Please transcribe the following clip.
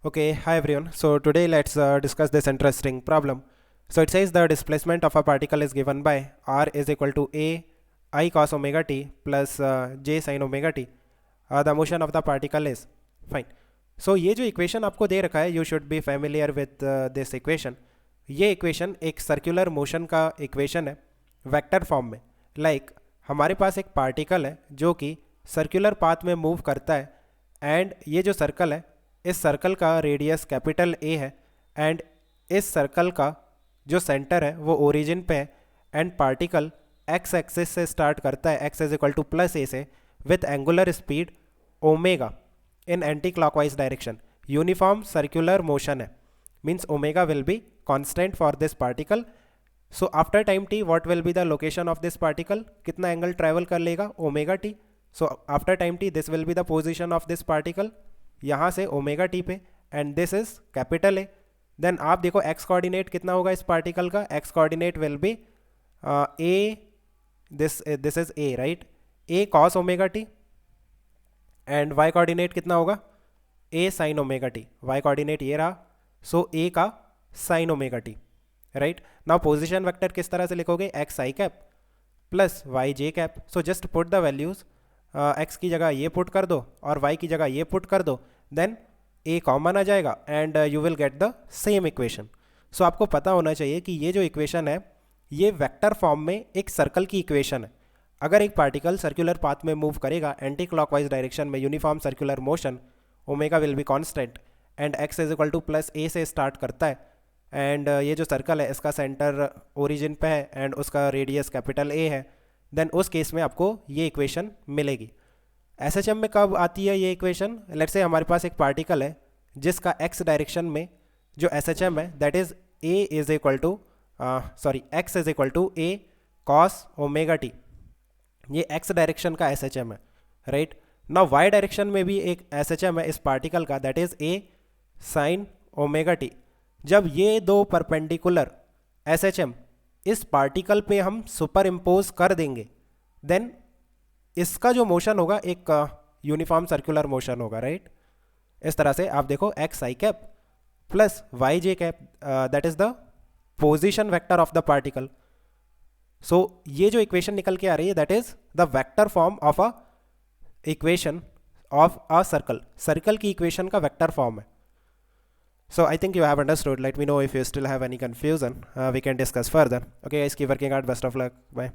Okay, hi everyone. So today let's discuss this interesting problem. So it says the displacement of a particle is given by r is equal to a I cos omega t plus j sin omega t. The motion of the particle is fine. So ये जो equation आपको दे रखा है, you should be familiar with this equation. ये equation एक circular motion का equation है vector form में. लाइक हमारे पास एक पार्टिकल है जो कि सर्कुलर पाथ में मूव करता है, एंड ये जो सर्कल है, इस सर्कल का रेडियस कैपिटल ए है, एंड इस सर्कल का जो सेंटर है वो ओरिजिन पे है, एंड पार्टिकल एक्स एक्सिस से स्टार्ट करता है, X is equal to plus A से, with angular speed omega in anti clockwise direction. Uniform circular motion है, means omega will be constant for this particle. So after time T what will be the location of this particle, कितना angle travel कर लेगा, omega T. So after time T this will be the position of this particle, यहाँ से omega T पे, and this is capital A. Then आप देखो X coordinate कितना होगा इस पार्टिकल का, X coordinate will be A, this is A, right, A cos omega T, and Y coordinate कितना होगा, A sine omega T. Y coordinate ये रहा, सो ए का sine omega T, right. Now position vector किस तरह से लिखोगे, X I cap plus Y J cap. So just put the values, x की जगह ये पुट कर दो और वाई की जगह ये पुट कर दो, देन ए कॉमन आ जाएगा and you will get the same equation. So आपको पता होना चाहिए कि ये जो इक्वेशन है ये वेक्टर फॉर्म में एक सर्कल की इक्वेशन है. अगर एक पार्टिकल सर्कुलर पाथ में मूव करेगा एंटी क्लॉकवाइज डायरेक्शन में, uniform circular motion, omega will be constant, and X is equal to plus A से स्टार्ट करता है, एंड ये जो सर्कल है इसका सेंटर ओरिजिन पे है एंड उसका रेडियस कैपिटल ए है, देन उस केस में आपको ये इक्वेशन मिलेगी. एसएचएम में कब आती है ये इक्वेशन, लेट्स से हमारे पास एक पार्टिकल है जिसका एक्स डायरेक्शन में जो एसएचएम है that is A is equal to X is equal to A cos omega T. ये एक्स डायरेक्शन का एसएचएम है, राइट. नाउ वाई डायरेक्शन में भी एक एसएचएम है इस पार्टिकल का, that is A sine omega T. जब ये दो परपेंडिकुलर एसएचएम इस पार्टिकल पे हम सुपर इम्पोज कर देंगे, देन इसका जो मोशन होगा एक यूनिफॉर्म सर्कुलर मोशन होगा, राइट. इस तरह से आप देखो X I cap plus Y J cap, that is the position vector of the particle. So ये जो इक्वेशन निकल के आ रही है that is the vector form of a equation of a circle. Circle की इक्वेशन का वेक्टर फॉर्म है. So I think you have understood. Let me know if you still have any confusion. We can discuss further. Okay guys, keep working hard. Best of luck. Bye.